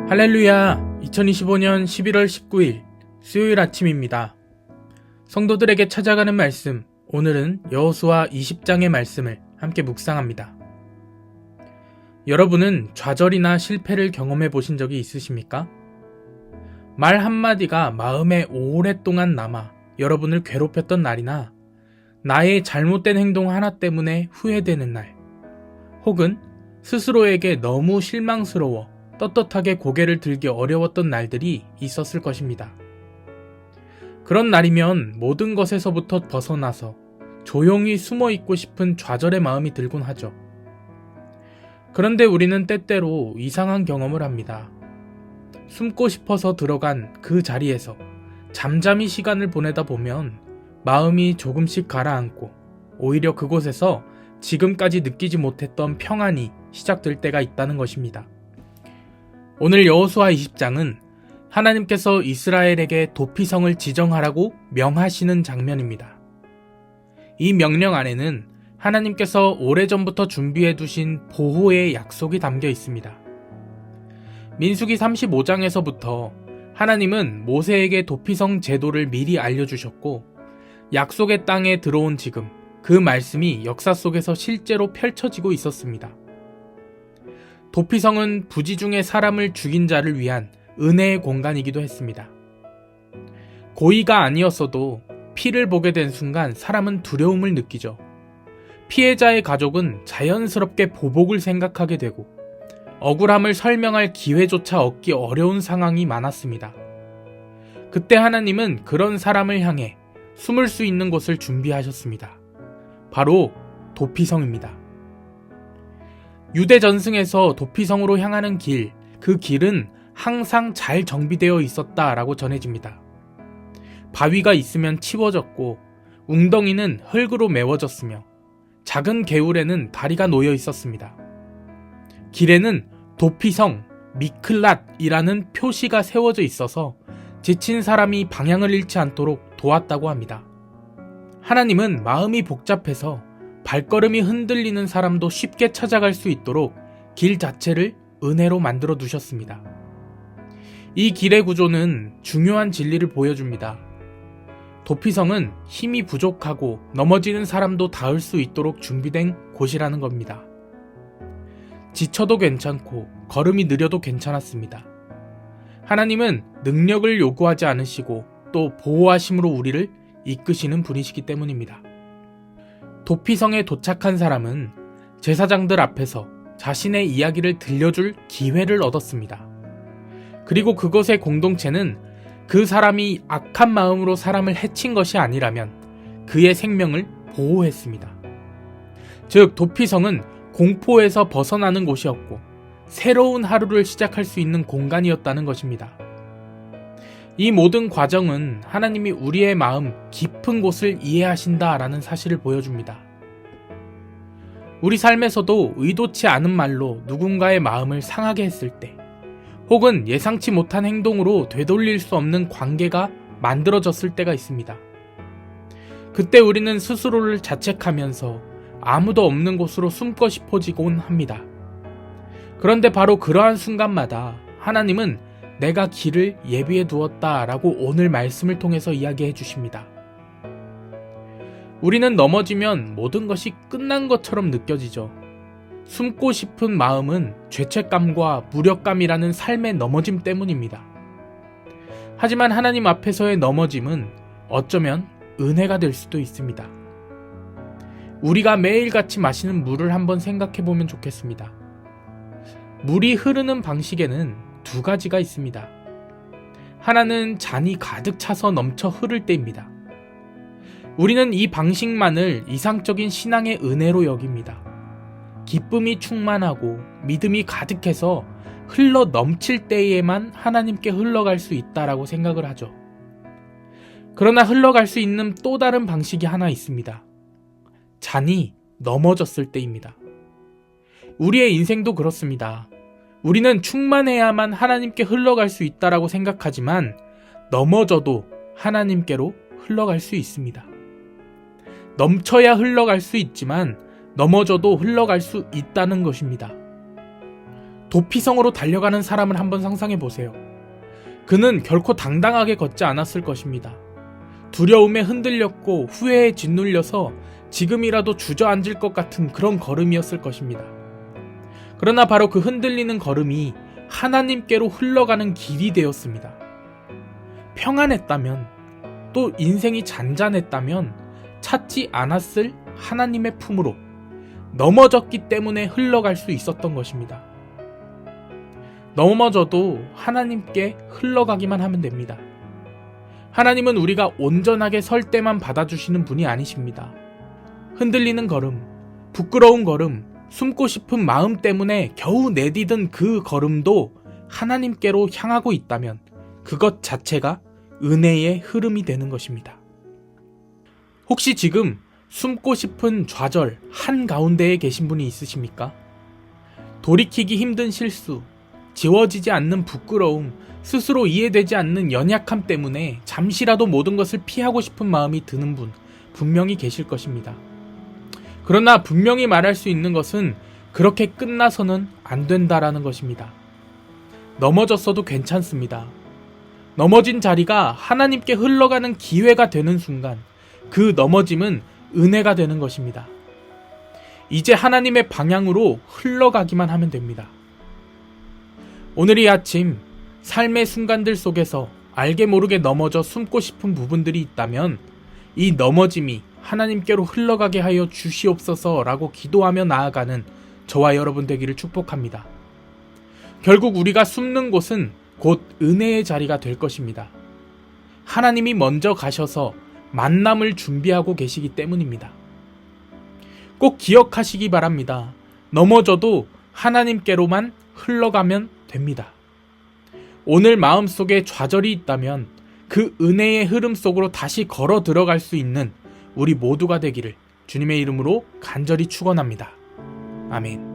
할렐루야! 2025년 11월 19일 수요일 아침입니다. 성도들에게 찾아가는 말씀, 오늘은 여호수아 20장의 말씀을 함께 묵상합니다. 여러분은 좌절이나 실패를 경험해 보신 적이 있으십니까? 말 한마디가 마음에 오랫동안 남아 여러분을 괴롭혔던 날이나 나의 잘못된 행동 하나 때문에 후회되는 날, 혹은 스스로에게 너무 실망스러워 떳떳하게 고개를 들기 어려웠던 날들이 있었을 것입니다. 그런 날이면 모든 것에서부터 벗어나서 조용히 숨어 있고 싶은 좌절의 마음이 들곤 하죠. 그런데 우리는 때때로 이상한 경험을 합니다. 숨고 싶어서 들어간 그 자리에서 잠잠히 시간을 보내다 보면 마음이 조금씩 가라앉고 오히려 그곳에서 지금까지 느끼지 못했던 평안이 시작될 때가 있다는 것입니다. 오늘 여호수아 20장은 하나님께서 이스라엘에게 도피성을 지정하라고 명하시는 장면입니다. 이 명령 안에는 하나님께서 오래전부터 준비해 두신 보호의 약속이 담겨 있습니다. 민수기 35장에서부터 하나님은 모세에게 도피성 제도를 미리 알려주셨고 약속의 땅에 들어온 지금 그 말씀이 역사 속에서 실제로 펼쳐지고 있었습니다. 도피성은 부지 중에 사람을 죽인 자를 위한 은혜의 공간이기도 했습니다. 고의가 아니었어도 피를 보게 된 순간 사람은 두려움을 느끼죠. 피해자의 가족은 자연스럽게 보복을 생각하게 되고 억울함을 설명할 기회조차 얻기 어려운 상황이 많았습니다. 그때 하나님은 그런 사람을 향해 숨을 수 있는 곳을 준비하셨습니다. 바로 도피성입니다. 유대 전승에서 도피성으로 향하는 길, 그 길은 항상 잘 정비되어 있었다라고 전해집니다. 바위가 있으면 치워졌고 웅덩이는 흙으로 메워졌으며 작은 개울에는 다리가 놓여 있었습니다. 길에는 도피성 미클랏이라는 표시가 세워져 있어서 지친 사람이 방향을 잃지 않도록 도왔다고 합니다. 하나님은 마음이 복잡해서 발걸음이 흔들리는 사람도 쉽게 찾아갈 수 있도록 길 자체를 은혜로 만들어 두셨습니다. 이 길의 구조는 중요한 진리를 보여줍니다. 도피성은 힘이 부족하고 넘어지는 사람도 닿을 수 있도록 준비된 곳이라는 겁니다. 지쳐도 괜찮고 걸음이 느려도 괜찮았습니다. 하나님은 능력을 요구하지 않으시고 또 보호하심으로 우리를 이끄시는 분이시기 때문입니다. 도피성에 도착한 사람은 제사장들 앞에서 자신의 이야기를 들려줄 기회를 얻었습니다. 그리고 그것의 공동체는 그 사람이 악한 마음으로 사람을 해친 것이 아니라면 그의 생명을 보호했습니다. 즉, 도피성은 공포에서 벗어나는 곳이었고 새로운 하루를 시작할 수 있는 공간이었다는 것입니다. 이 모든 과정은 하나님이 우리의 마음 깊은 곳을 이해하신다라는 사실을 보여줍니다. 우리 삶에서도 의도치 않은 말로 누군가의 마음을 상하게 했을 때, 혹은 예상치 못한 행동으로 되돌릴 수 없는 관계가 만들어졌을 때가 있습니다. 그때 우리는 스스로를 자책하면서 아무도 없는 곳으로 숨고 싶어지곤 합니다. 그런데 바로 그러한 순간마다 하나님은 내가 길을 예비해 두었다라고 오늘 말씀을 통해서 이야기해 주십니다. 우리는 넘어지면 모든 것이 끝난 것처럼 느껴지죠. 숨고 싶은 마음은 죄책감과 무력감이라는 삶의 넘어짐 때문입니다. 하지만 하나님 앞에서의 넘어짐은 어쩌면 은혜가 될 수도 있습니다. 우리가 매일같이 마시는 물을 한번 생각해 보면 좋겠습니다. 물이 흐르는 방식에는 두 가지가 있습니다. 하나는 잔이 가득 차서 넘쳐 흐를 때입니다. 우리는 이 방식만을 이상적인 신앙의 은혜로 여깁니다. 기쁨이 충만하고 믿음이 가득해서 흘러 넘칠 때에만 하나님께 흘러갈 수 있다라고 생각을 하죠. 그러나 흘러갈 수 있는 또 다른 방식이 하나 있습니다. 잔이 넘어졌을 때입니다. 우리의 인생도 그렇습니다. 우리는 충만해야만 하나님께 흘러갈 수 있다라고 생각하지만 넘어져도 하나님께로 흘러갈 수 있습니다. 넘쳐야 흘러갈 수 있지만 넘어져도 흘러갈 수 있다는 것입니다. 도피성으로 달려가는 사람을 한번 상상해 보세요. 그는 결코 당당하게 걷지 않았을 것입니다. 두려움에 흔들렸고 후회에 짓눌려서 지금이라도 주저앉을 것 같은 그런 걸음이었을 것입니다. 그러나 바로 그 흔들리는 걸음이 하나님께로 흘러가는 길이 되었습니다. 평안했다면, 또 인생이 잔잔했다면 찾지 않았을 하나님의 품으로 넘어졌기 때문에 흘러갈 수 있었던 것입니다. 넘어져도 하나님께 흘러가기만 하면 됩니다. 하나님은 우리가 온전하게 설 때만 받아주시는 분이 아니십니다. 흔들리는 걸음, 부끄러운 걸음, 숨고 싶은 마음 때문에 겨우 내디딘 그 걸음도 하나님께로 향하고 있다면 그것 자체가 은혜의 흐름이 되는 것입니다. 혹시 지금 숨고 싶은 좌절 한가운데에 계신 분이 있으십니까? 돌이키기 힘든 실수, 지워지지 않는 부끄러움, 스스로 이해되지 않는 연약함 때문에 잠시라도 모든 것을 피하고 싶은 마음이 드는 분 분명히 계실 것입니다. 그러나 분명히 말할 수 있는 것은 그렇게 끝나서는 안 된다라는 것입니다. 넘어졌어도 괜찮습니다. 넘어진 자리가 하나님께 흘러가는 기회가 되는 순간 그 넘어짐은 은혜가 되는 것입니다. 이제 하나님의 방향으로 흘러가기만 하면 됩니다. 오늘 이 아침 삶의 순간들 속에서 알게 모르게 넘어져 숨고 싶은 부분들이 있다면 이 넘어짐이 하나님께로 흘러가게 하여 주시옵소서라고 기도하며 나아가는 저와 여러분 되기를 축복합니다. 결국 우리가 숨는 곳은 곧 은혜의 자리가 될 것입니다. 하나님이 먼저 가셔서 만남을 준비하고 계시기 때문입니다. 꼭 기억하시기 바랍니다. 넘어져도 하나님께로만 흘러가면 됩니다. 오늘 마음속에 좌절이 있다면 그 은혜의 흐름 속으로 다시 걸어 들어갈 수 있는 우리 모두가 되기를 주님의 이름으로 간절히 축원합니다. 아멘.